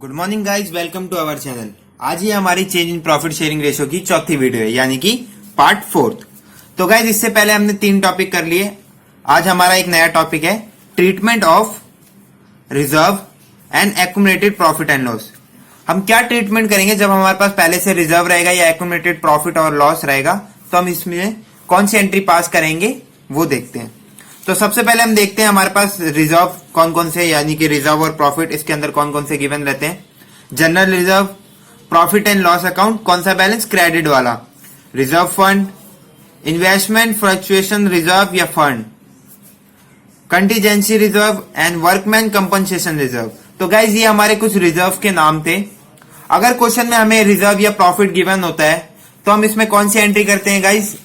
Good morning guys, welcome to our channel. आज ही हमारी change in profit sharing ratio की चौथी वीडियो है, यानी कि पार्ट 4। तो गाइज इससे पहले हमने 3 टॉपिक कर लिए। आज हमारा एक नया टॉपिक है, treatment of reserve and accumulated profit and loss. हम क्या ट्रीटमेंट करेंगे जब हमारे पास पहले से रिजर्व रहेगा या एक्यूमुलेटेड प्रॉफिट और लॉस रहेगा, तो हम इसमें कौन सी एंट्री पास करेंगे वो देखते हैं। तो सबसे पहले हम देखते हैं हमारे पास रिजर्व कौन कौन से, यानी कि रिजर्व और प्रॉफिट, इसके अंदर कौन कौन से गिवन रहते हैं। General reserve, profit and loss account, कौन सा बैलेंस, क्रेडिट वाला। Reserve fund, investment fluctuation reserve या fund, contingency reserve and workman compensation reserve. तो गाइज ये हमारे कुछ रिजर्व के नाम थे। अगर क्वेश्चन में हमें रिजर्व या प्रॉफिट गिवन होता है तो हम इसमें कौन सी एंट्री करते हैं guys,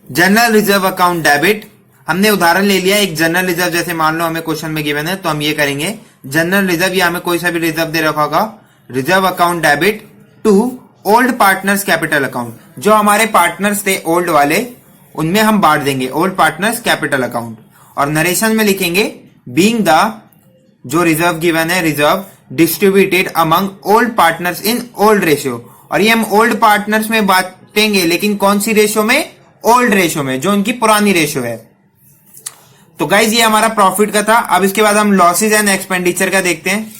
general reserve account debit. हमने उदाहरण ले लिया एक जनरल रिजर्व, जैसे मान लो हमें क्वेश्चन में गिवन है तो हम ये करेंगे जनरल रिजर्व, या हमें कोई सा भी रिजर्व दे रखा होगा, reserve account debit to old partners capital account. जो हमारे पार्टनर्स थे ओल्ड वाले, उनमें हम बांट देंगे ओल्ड पार्टनर्स कैपिटल अकाउंट। और नरेशन में लिखेंगे बीइंग द, जो रिजर्व गिवन है, reserve distributed among old partners in old ratio. और ये हम ओल्ड पार्टनर्स में बांटेंगे, लेकिन कौन सी रेशियो में, ओल्ड रेशियो में, जो उनकी पुरानी रेशियो है। तो गाइज ये हमारा प्रॉफिट का था। अब इसके बाद हम लॉसेज एंड एक्सपेंडिचर का देखते हैं।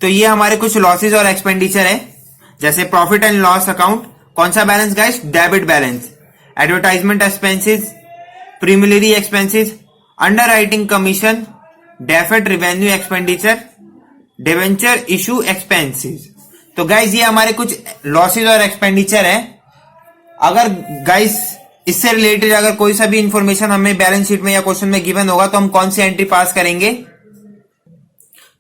तो ये हमारे कुछ लॉसेज और एक्सपेंडिचर है, जैसे प्रॉफिट एंड लॉस अकाउंट, कौन सा balance guys, debit balance. Advertisement expenses, प्रीमिलरी expenses, under writing commission, deferred revenue expenditure, debenture issue expenses. तो गाइज ये हमारे कुछ लॉसेज और एक्सपेंडिचर है। अगर गाइज इससे रिलेटेड अगर कोई सा भी इंफॉर्मेशन हमें बैलेंस शीट में या क्वेश्चन में गिवन होगा तो हम कौन सी एंट्री पास करेंगे।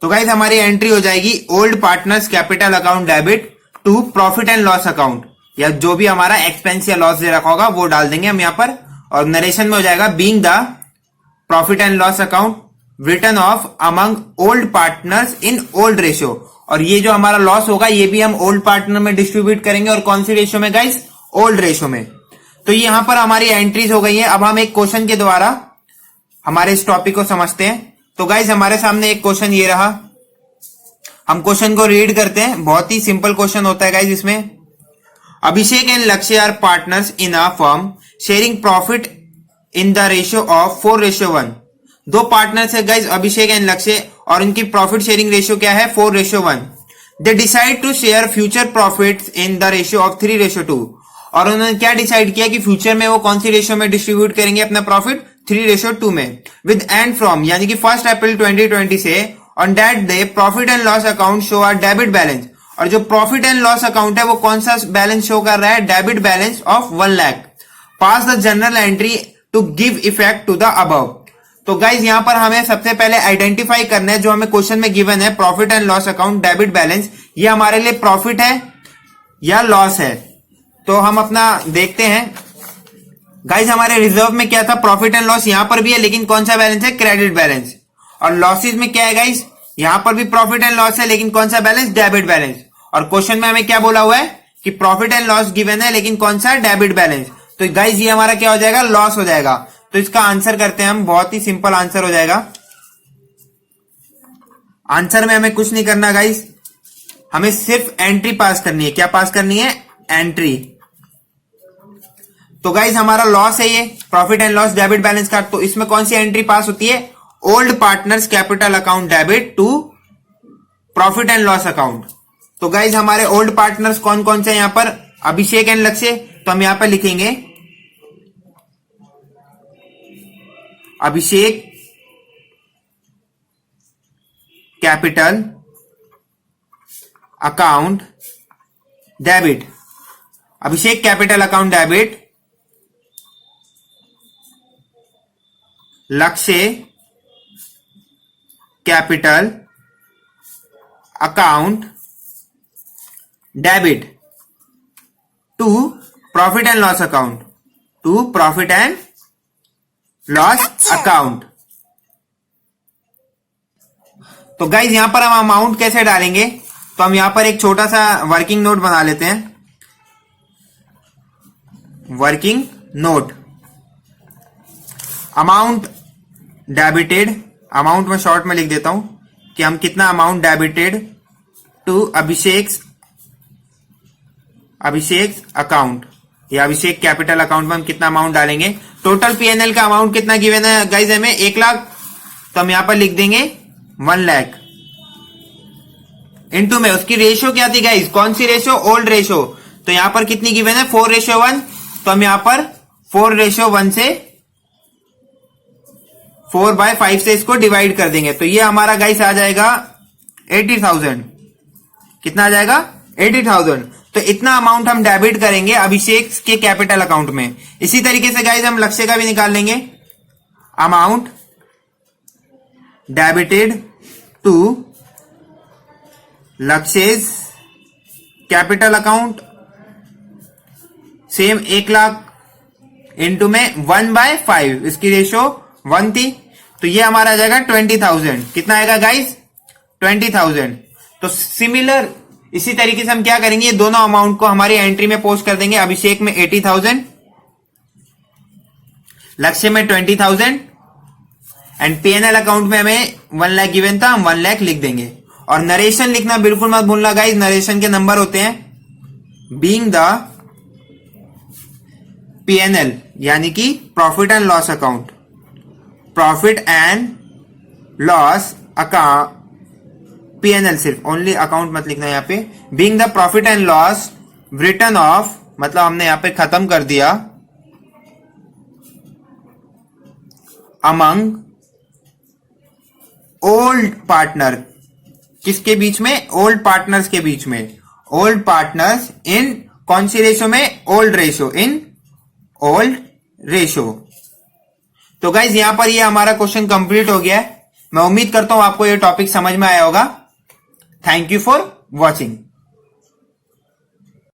तो गाइज हमारी एंट्री हो जाएगी old partners capital account debit to profit and loss account, या जो भी हमारा एक्सपेंस या लॉस दे रखा होगा वो डाल देंगे हम यहाँ पर। और नरेशन में हो जाएगा being the profit and loss account return of among old partners in old ratio. और ये जो हमारा लॉस होगा ये भी हम ओल्ड पार्टनर में डिस्ट्रीब्यूट करेंगे, और कौन सी रेशियो में गाइज, ओल्ड रेशियो में। तो यहां पर हमारी एंट्रीज हो गई है। अब हम एक क्वेश्चन के द्वारा हमारे इस टॉपिक को समझते हैं। तो गाइज हमारे सामने एक क्वेश्चन ये रहा, हम क्वेश्चन को रीड करते हैं। बहुत ही सिंपल क्वेश्चन होता है गाइज। इसमें Abhishek and Lakshya are partners in a firm sharing profit in the ratio of 4:1। दो पार्टनर्स है गाइज, अभिषेक एंड लक्ष्य, और उनकी प्रॉफिट शेयरिंग रेशियो क्या है, 4:1। They decide to share future profit in the ratio of 3:2। और उन्होंने क्या डिसाइड किया कि फ्यूचर में वो कौन सी रेशियो में डिस्ट्रीब्यूट करेंगे अपना प्रॉफिट, 3:2 में, विद एंड फ्रॉम, यानी कि 1 अप्रैल 2020 से on that day profit and loss account show are debit balance. और जो प्रॉफिट एंड लॉस अकाउंट है वो कौन सा बैलेंस शो कर रहा है, debit balance of 1 lakh. Pass the general entry to give effect to the above. तो गाइज यहां पर हमें सबसे पहले आइडेंटिफाई करना है, जो हमें क्वेश्चन में गिवन है profit and loss account debit balance, ये हमारे लिए प्रॉफिट है या लॉस है। तो हम अपना देखते हैं गाइज। हमारे रिजर्व में क्या था, प्रॉफिट एंड लॉस, यहां पर भी है, लेकिन कौन सा बैलेंस है, क्रेडिट बैलेंस। और लॉसेज में क्या है गाइज, यहां पर भी प्रॉफिट एंड लॉस है, लेकिन कौन सा बैलेंस, डेबिट बैलेंस। और क्वेश्चन में हमें क्या बोला हुआ है कि प्रॉफिट एंड लॉस गिवन है, लेकिन कौन सा, डेबिट बैलेंस। तो गाइज ये हमारा क्या हो जाएगा, लॉस हो जाएगा। तो इसका आंसर करते हैं हम, बहुत ही सिंपल आंसर हो जाएगा। आंसर में हमें कुछ नहीं करना गाइज, हमें सिर्फ एंट्री पास करनी है। क्या पास करनी है, एंट्री। तो गाइज हमारा लॉस है ये, profit and loss debit balance का। तो इसमें कौन सी एंट्री पास होती है, old partners capital account debit to profit and loss account. तो गाइज हमारे ओल्ड पार्टनर्स कौन कौन से, यहां पर अभिषेक एंड लक्ष्य, तो हम यहां पर लिखेंगे Abhishek capital account debit, Abhishek capital account debit, Lakshya capital account debit to profit and loss account, to profit and loss account. तो गाइज यहां पर हम अमाउंट कैसे डालेंगे, तो हम यहां पर एक छोटा सा वर्किंग नोट बना लेते हैं। Working note, amount debited, amount में शॉर्ट में लिख देता हूं कि हम कितना amount debited to Abhishek account या अभिषेक कैपिटल अकाउंट में हम कितना अमाउंट डालेंगे। टोटल पीएनएल का अमाउंट कितना गिवन है गाइज हमें 1 लाख, तो हम यहां पर लिख देंगे 1 लाख इनटू में उसकी रेशियो क्या थी गाइज, कौन सी रेशियो, ओल्ड रेशियो। तो यहां पर कितनी गिवन है 4:1, तो हम यहां पर 4:1 से 4/5 से इसको डिवाइड कर देंगे। तो ये हमारा गाइस आ जाएगा 80,000। कितना आ जाएगा 80,000। तो इतना अमाउंट हम डेबिट करेंगे अभिषेक के कैपिटल अकाउंट में। इसी तरीके से गाइस हम लक्ष्य का भी निकाल लेंगे। अमाउंट डेबिटेड टू लक्ष्य capital account same 1 lakh into में 1/5, इसकी रेशियो 1 थी, तो ये हमारा आ जाएगा 20,000। कितना आएगा गाइस 20,000। तो सिमिलर इसी तरीके से हम क्या करेंगे, ये दोनों अमाउंट को हमारी एंट्री में पोस्ट कर देंगे। अभिषेक में 80,000, लक्ष्य में 20,000 एंड पीएनएल अकाउंट में हमें 1 लाख गिवन था, हम 1 लाख लिख देंगे। और नरेशन लिखना बिल्कुल मत भूलना गाइस, नरेशन के नंबर होते हैं बीइंग द पीएनएल यानी कि profit and loss account, profit and loss account, PNL सिर्फ, ओनली अकाउंट मत लिखना यहां पे। Being the profit and loss return of, मतलब हमने यहां पे खत्म कर दिया अमंग ओल्ड पार्टनर, किसके बीच में, ओल्ड पार्टनर्स के बीच में, ओल्ड पार्टनर्स इन कौन सी रेशो में, old ratio, in old ratio. तो गाइज यहां पर ये हमारा क्वेश्चन कंप्लीट हो गया है। मैं उम्मीद करता हूं आपको ये टॉपिक समझ में आया होगा। Thank you for watching.